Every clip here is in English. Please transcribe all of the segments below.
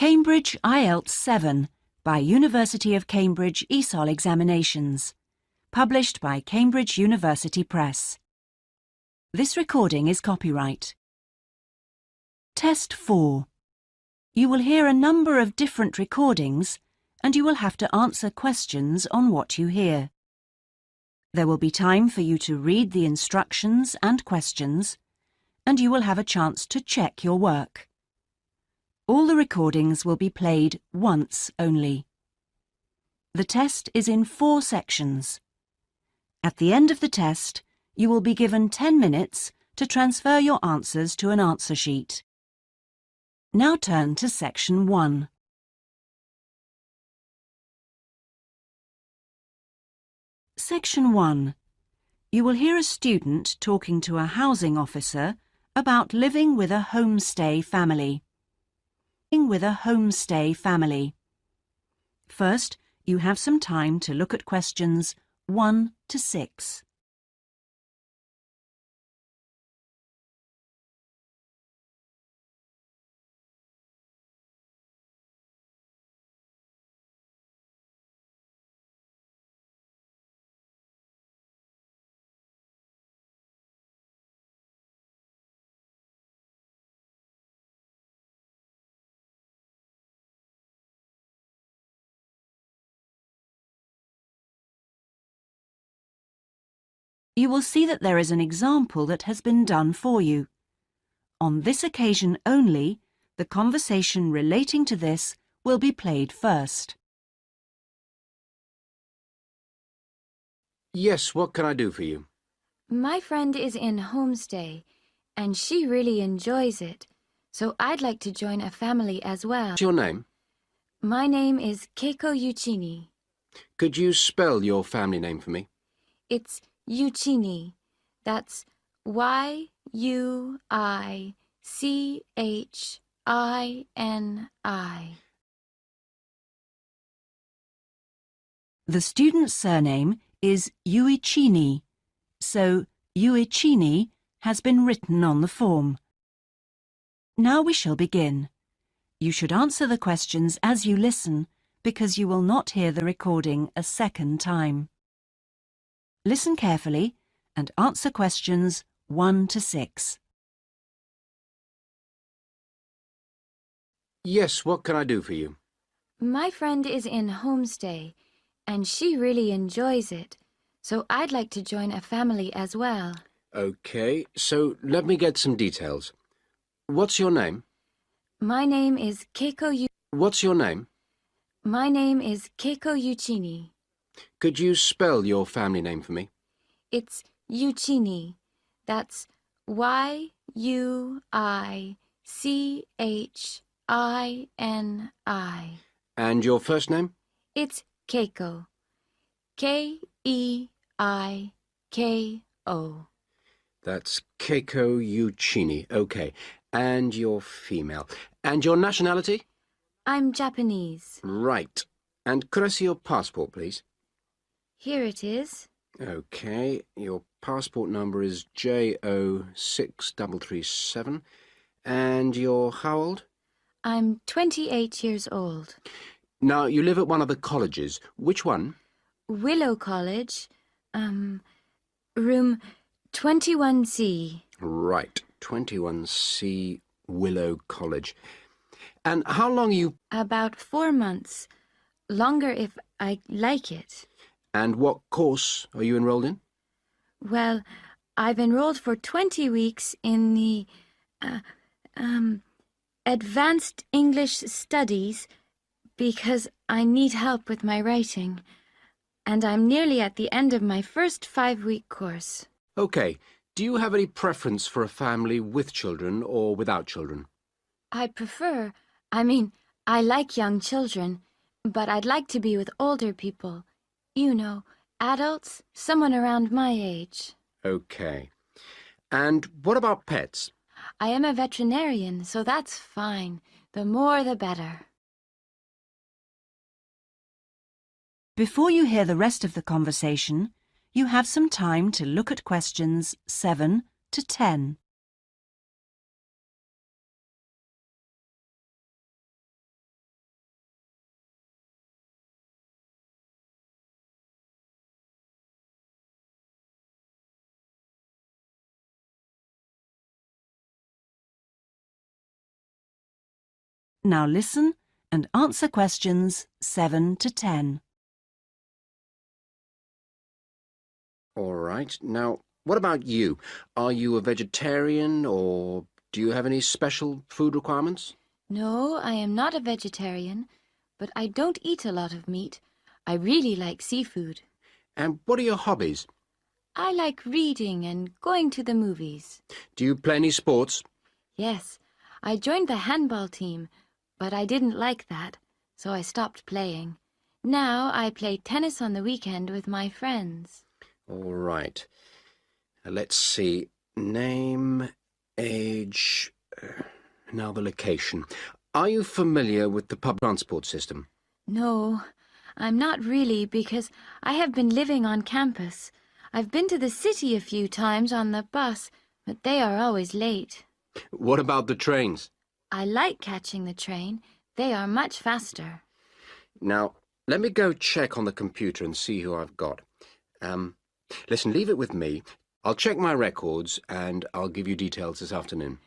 Cambridge IELTS 7 by University of Cambridge ESOL Examinations, published by Cambridge University Press. This recording is copyright. Test 4. You will hear a number of different recordings and you will have to answer questions on what you hear. There will be time for you to read the instructions and questions, and you will have a chance to check your work. All the recordings will be played once only. The test is in 4 sections. At the end of the test, you will be given 10 minutes to transfer your answers to an answer sheet. Now turn to Section 1. Section 1. You will hear a student talking to a housing officer about living with a homestay family. First, you have some time to look at questions 1 to 6. You will see that there is an example that has been done for you. On this occasion only, the conversation relating to this will be played first. Yes, what can I do for you? My friend is in homestay, and she really enjoys it, so I'd like to join a family as well. What's your name? My name is Keiko Yuchini. Could you spell your family name for me? It's Yuchini. That's Y-U-I-C-H-I-N-I. The student's surname is Uichini, so Uichini has been written on the form. Now we shall begin. You should answer the questions as you listen, because you will not hear the recording a second time. Listen carefully and answer questions 1 to 6. Yes, what can I do for you? My friend is in homestay, and she really enjoys it, so I'd like to join a family as well. Okay, so let me get some details. What's your name? My name is Keiko What's your name? My name is Keiko Yuchini. Could you spell your family name for me? It's Yuchini. That's Y-U-I-C-H-I-N-I. And your first name? It's Keiko. K-E-I-K-O. That's Keiko Yuchini. Okay. And you're female. And your nationality? I'm Japanese. Right. And could I see your passport, please? Here it is. Okay. Your passport number is JO6337. And you're how old? I'm 28 years old. Now, you live at one of the colleges. Which one? Willow College, room 21C. Right. 21C Willow College. And how long are you... About 4 months. Longer if I like it. And what course are you enrolled in? Well, I've enrolled for 20 weeks in the, Advanced English Studies because I need help with my writing. And I'm nearly at the end of my first 5-week course. Okay. Do you have any preference for a family with children or without children? I like young children, but I'd like to be with older people. You know, adults, someone around my age. Okay. And what about pets? I am a veterinarian, so that's fine. The more the better. Before you hear the rest of the conversation, you have some time to look at questions 7 to 10. Now listen and answer questions 7 to 10. All right. Now, what about you? Are you a vegetarian or do you have any special food requirements? No, I am not a vegetarian, but I don't eat a lot of meat. I really like seafood. And what are your hobbies? I like reading and going to the movies. Do you play any sports? Yes, I joined the handball team, but I didn't like that, so I stopped playing. Now I play tennis on the weekend with my friends. All right. Let's see. Name, age, now the location. Are you familiar with the public transport system? No, I'm not really because I have been living on campus. I've been to the city a few times on the bus, but they are always late. What about the trains? I like catching the train. They are much faster. Now, let me go check on the computer and see who I've got. Listen, leave it with me. I'll check my records and I'll give you details this afternoon.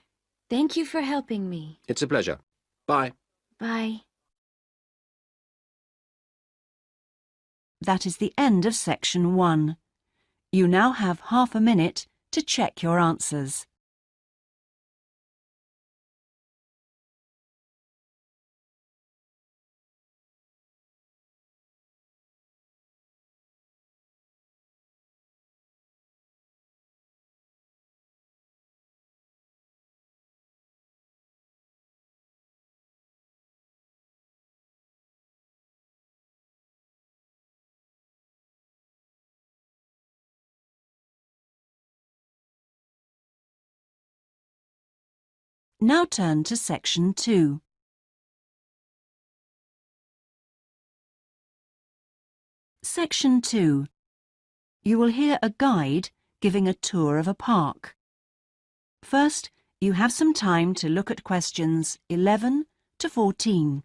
Thank you for helping me. It's a pleasure. Bye. Bye. That is the end of section 1. You now have half a minute to check your answers. Now turn to section 2. Section 2. You will hear a guide giving a tour of a park. First, you have some time to look at questions 11 to 14.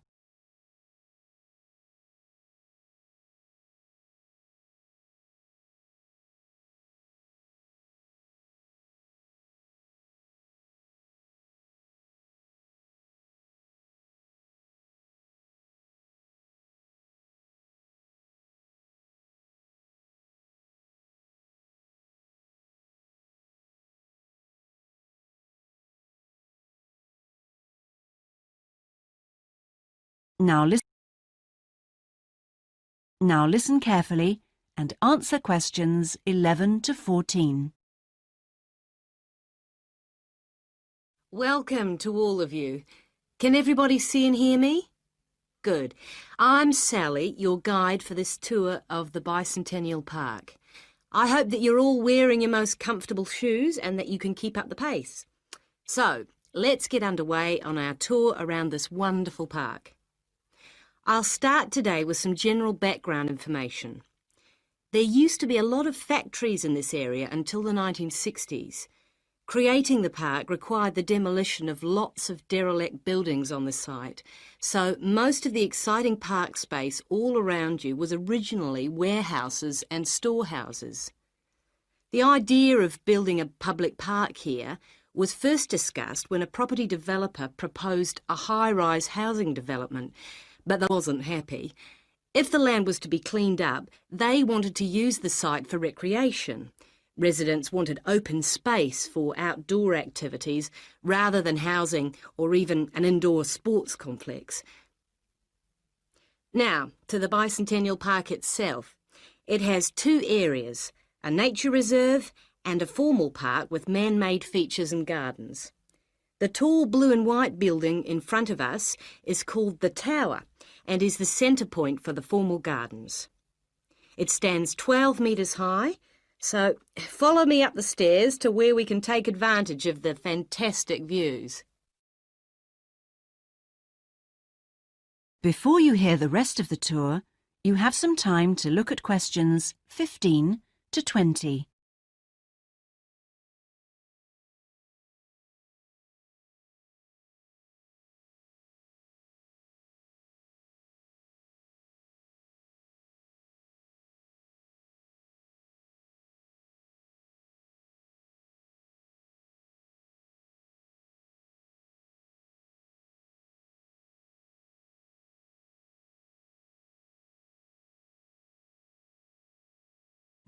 Now listen carefully and answer questions 11 to 14. Welcome to all of you. Can everybody see and hear me? Good. I'm Sally, your guide for this tour of the Bicentennial Park. I hope that you're all wearing your most comfortable shoes and that you can keep up the pace. So, let's get underway on our tour around this wonderful park. I'll start today with some general background information. There used to be a lot of factories in this area until the 1960s. Creating the park required the demolition of lots of derelict buildings on the site, so most of the exciting park space all around you was originally warehouses and storehouses. The idea of building a public park here was first discussed when a property developer proposed a high-rise housing development, but they wasn't happy. If the land was to be cleaned up, they wanted to use the site for recreation. Residents wanted open space for outdoor activities rather than housing or even an indoor sports complex. Now, to the Bicentennial Park itself. It has two areas, a nature reserve and a formal park with man-made features and gardens. The tall blue and white building in front of us is called the Tower and is the centre point for the formal gardens. It stands 12 metres high, so follow me up the stairs to where we can take advantage of the fantastic views. Before you hear the rest of the tour, you have some time to look at questions 15 to 20.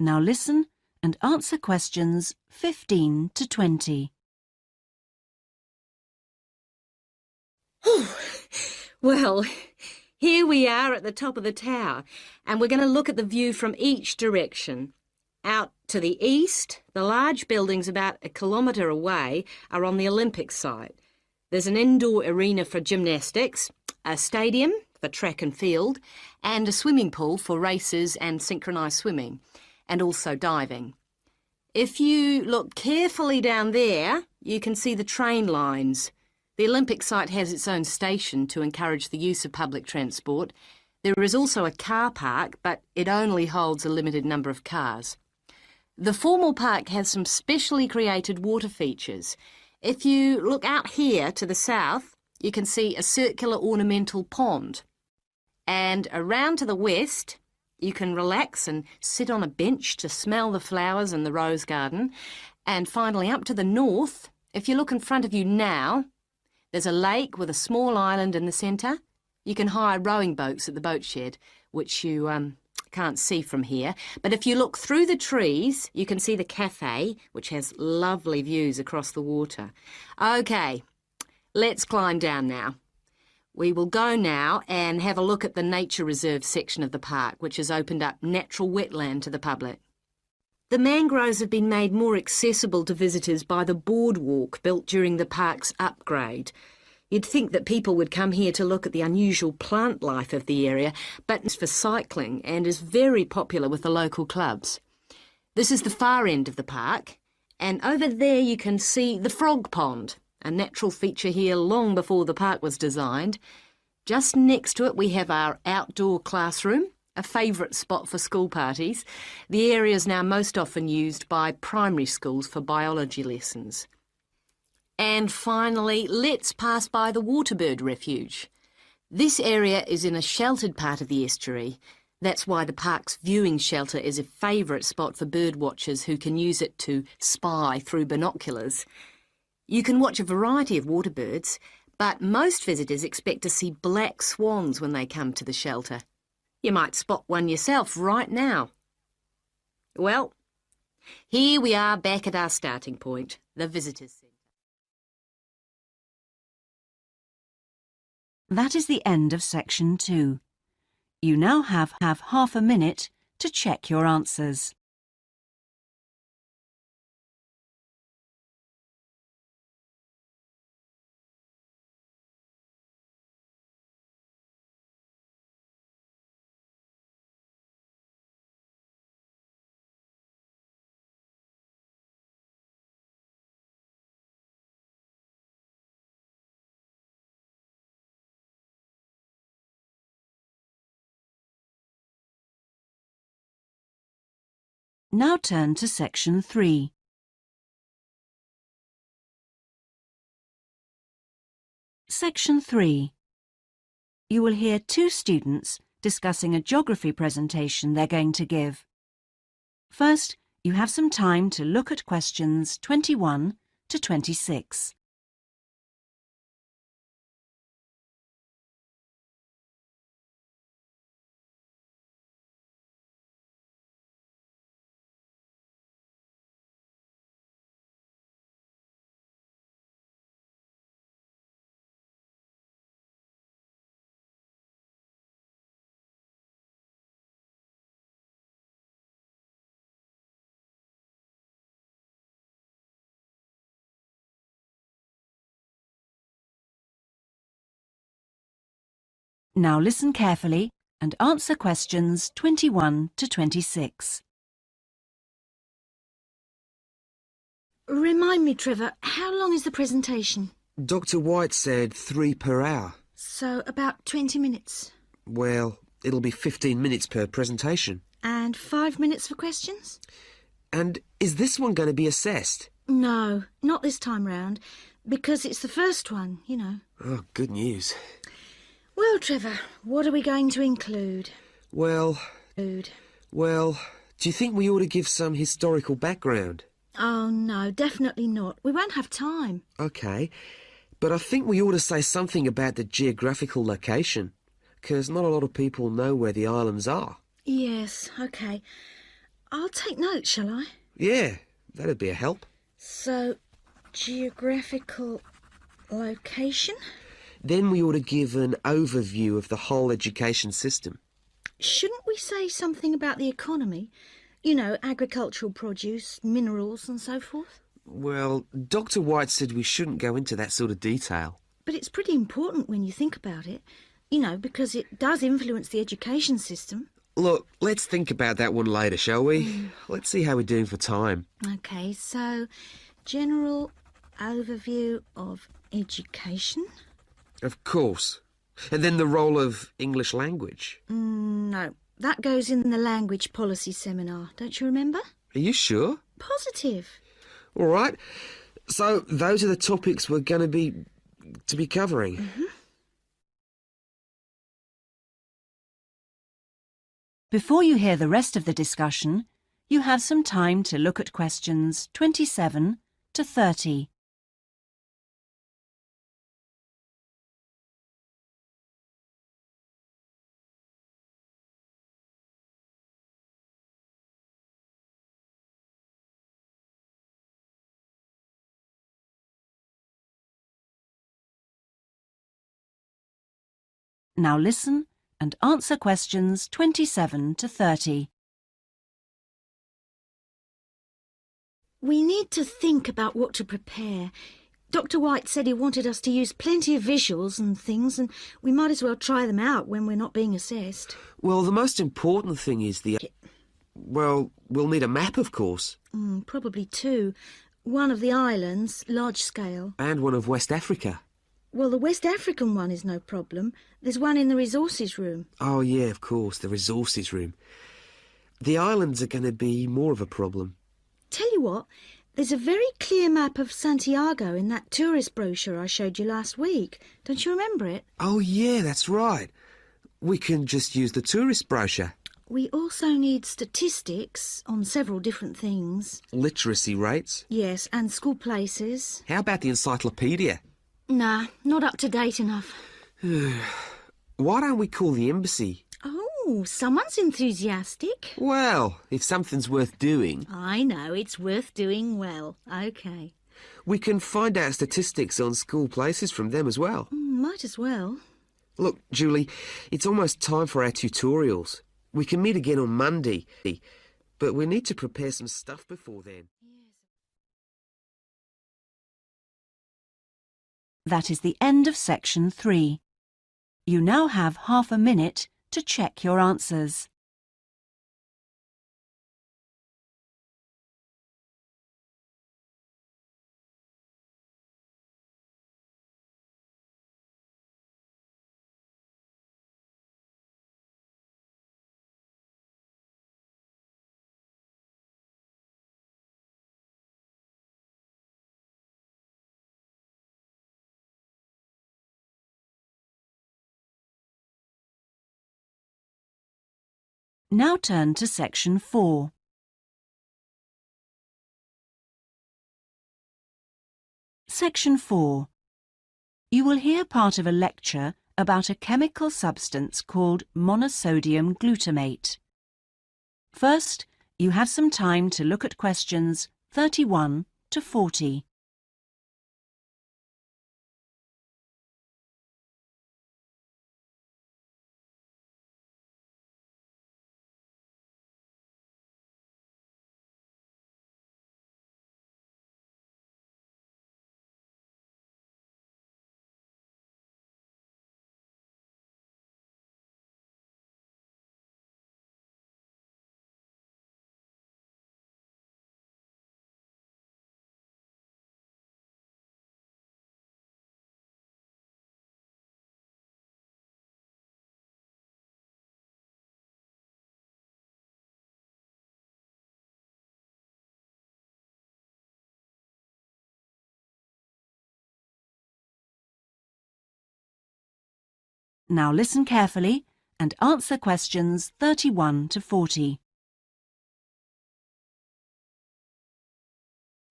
Now listen and answer questions 15 to 20. Well, here we are at the top of the tower, and we're going to look at the view from each direction. Out to the east, the large buildings about 1 kilometre away are on the Olympic site. There's an indoor arena for gymnastics, a stadium for track and field, and a swimming pool for races and synchronised swimming, and also diving. If you look carefully down there, you can see the train lines. The Olympic site has its own station to encourage the use of public transport. There is also a car park, but it only holds a limited number of cars. The formal park has some specially created water features. If you look out here to the south, you can see a circular ornamental pond. And around to the west, you can relax and sit on a bench to smell the flowers in the rose garden. And finally, up to the north, if you look in front of you now, there's a lake with a small island in the centre. You can hire rowing boats at the boat shed, which you can't see from here. But if you look through the trees, you can see the cafe, which has lovely views across the water. OK, let's climb down now. We will go now and have a look at the nature reserve section of the park, which has opened up natural wetland to the public. The mangroves have been made more accessible to visitors by the boardwalk built during the park's upgrade. You'd think that people would come here to look at the unusual plant life of the area, but it's for cycling and is very popular with the local clubs. This is the far end of the park, and over there you can see the frog pond, a natural feature here long before the park was designed. Just next to it we have our outdoor classroom, a favourite spot for school parties. The area is now most often used by primary schools for biology lessons. And finally, let's pass by the waterbird refuge. This area is in a sheltered part of the estuary. That's why the park's viewing shelter is a favourite spot for bird watchers who can use it to spy through binoculars. You can watch a variety of waterbirds, but most visitors expect to see black swans when they come to the shelter. You might spot one yourself right now. Well, here we are back at our starting point, the Visitors Centre. That is the end of section 2. You now have half a minute to check your answers. Now turn to section 3. Section 3. You will hear 2 students discussing a geography presentation they're going to give. First, you have some time to look at questions 21 to 26. Now listen carefully and answer questions 21 to 26. Remind me, Trevor, how long is the presentation? Dr. White said 3 per hour. So about 20 minutes. Well, it'll be 15 minutes per presentation. And 5 minutes for questions? And is this one going to be assessed? No, not this time round, because it's the first one, you know. Oh, good news. Well, Trevor, what are we going to include? Well, do you think we ought to give some historical background? Oh, no, definitely not. We won't have time. OK, but I think we ought to say something about the geographical location, because not a lot of people know where the islands are. Yes, OK. I'll take notes, shall I? Yeah, that'd be a help. So, geographical location? Then we ought to give an overview of the whole education system. Shouldn't we say something about the economy? You know, agricultural produce, minerals and so forth? Well, Dr. White said we shouldn't go into that sort of detail. But it's pretty important when you think about it. You know, because it does influence the education system. Look, let's think about that one later, shall we? Let's see how we're doing for time. OK, so general overview of education? Of course. And then the role of English language. No, that goes in the language policy seminar, don't you remember? Are you sure? Positive. All right. So those are the topics we're going to be covering. Before you hear the rest of the discussion, you have some time to look at questions 27 to 30. Now listen and answer questions 27 to 30. We need to think about what to prepare. Dr. White said he wanted us to use plenty of visuals and things, and we might as well try them out when we're not being assessed. Well, the most important thing is Well, we'll need a map, of course. Probably two. One of the islands, large scale. And one of West Africa. Well, the West African one is no problem. There's one in the resources room. Oh, yeah, of course, the resources room. The islands are going to be more of a problem. Tell you what, there's a very clear map of Santiago in that tourist brochure I showed you last week. Don't you remember it? Oh, yeah, that's right. We can just use the tourist brochure. We also need statistics on several different things. Literacy rates. Yes, and school places. How about the encyclopedia? Nah, not up to date enough. Why don't we call the embassy? Oh, someone's enthusiastic. Well, if something's worth doing, I know, it's worth doing well. OK. we can find out statistics on school places from them as well. Might as well. Look, Julie, it's almost time for our tutorials. We can meet again on Monday, but we need to prepare some stuff before then. That is the end of section 3. You now have half a minute to check your answers. Now turn to section 4. Section 4. You will hear part of a lecture about a chemical substance called monosodium glutamate. First, you have some time to look at questions 31 to 40. Now listen carefully and answer questions 31 to 40.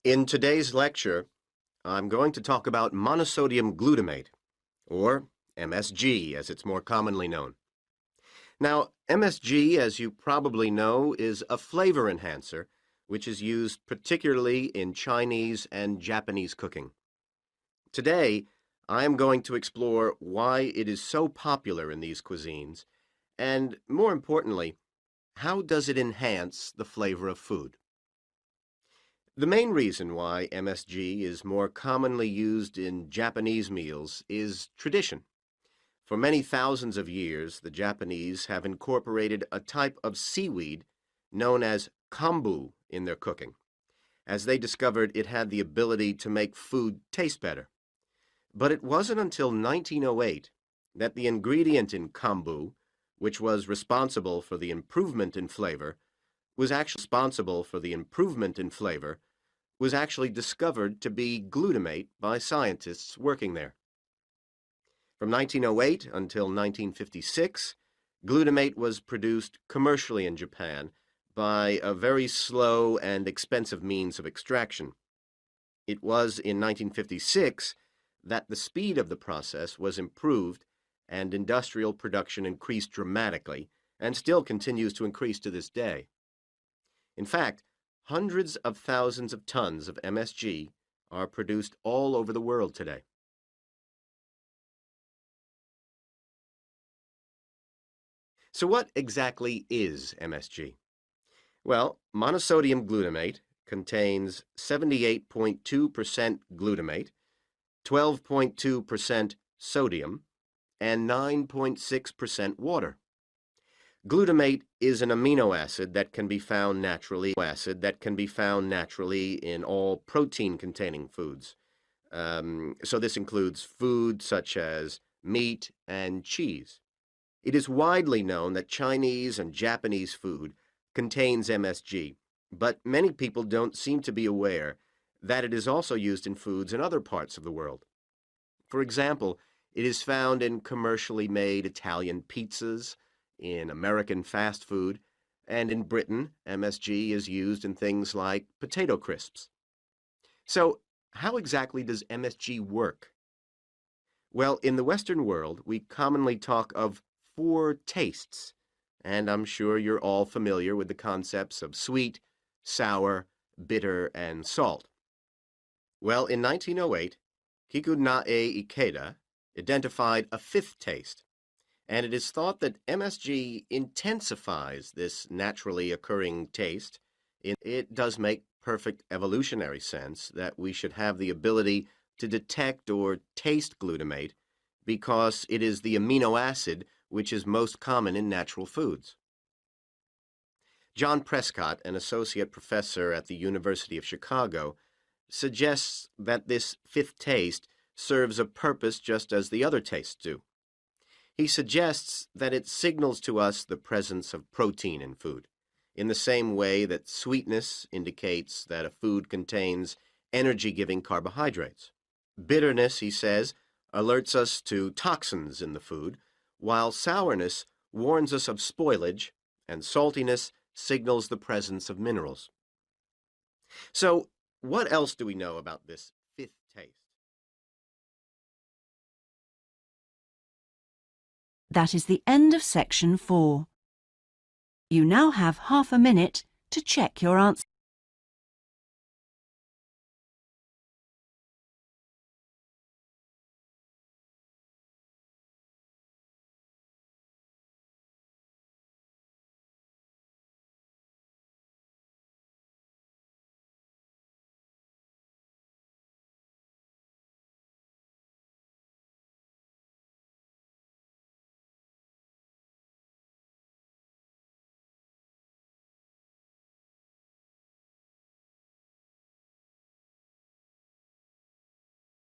In today's lecture, I'm going to talk about monosodium glutamate, or MSG as it's more commonly known. Now, MSG, as you probably know, is a flavor enhancer, which is used particularly in Chinese and Japanese cooking. Today, I am going to explore why it is so popular in these cuisines, and more importantly, how does it enhance the flavor of food? The main reason why MSG is more commonly used in Japanese meals is tradition. For many thousands of years, the Japanese have incorporated a type of seaweed known as kombu in their cooking, as they discovered it had the ability to make food taste better. But it wasn't until 1908 that the ingredient in kombu, which was responsible for the improvement in flavor, was actually discovered to be glutamate by scientists working there. From 1908 until 1956, glutamate was produced commercially in Japan by a very slow and expensive means of extraction. It was in 1956 that the speed of the process was improved and industrial production increased dramatically and still continues to increase to this day. In fact, hundreds of thousands of tons of MSG are produced all over the world today. So what exactly is MSG? Well, monosodium glutamate contains 78.2% glutamate, 12.2% sodium, and 9.6% water. Glutamate is an amino acid that can be found naturally in all protein-containing foods. So this includes foods such as meat and cheese. It is widely known that Chinese and Japanese food contains MSG, but many people don't seem to be aware that it is also used in foods in other parts of the world. For example, it is found in commercially made Italian pizzas, in American fast food, and in Britain, MSG is used in things like potato crisps. So, how exactly does MSG work? Well, in the Western world, we commonly talk of 4 tastes, and I'm sure you're all familiar with the concepts of sweet, sour, bitter, and salt. Well, in 1908, Kikunae Ikeda identified a 5th taste, and it is thought that MSG intensifies this naturally occurring taste. It does make perfect evolutionary sense that we should have the ability to detect or taste glutamate because it is the amino acid which is most common in natural foods. John Prescott, an associate professor at the University of Chicago, suggests that this 5th taste serves a purpose just as the other tastes do. He suggests that it signals to us the presence of protein in food, in the same way that sweetness indicates that a food contains energy-giving carbohydrates. Bitterness, he says, alerts us to toxins in the food, while sourness warns us of spoilage, and saltiness signals the presence of minerals. So, what else do we know about this 5th taste? That is the end of section 4. You now have half a minute to check your answer.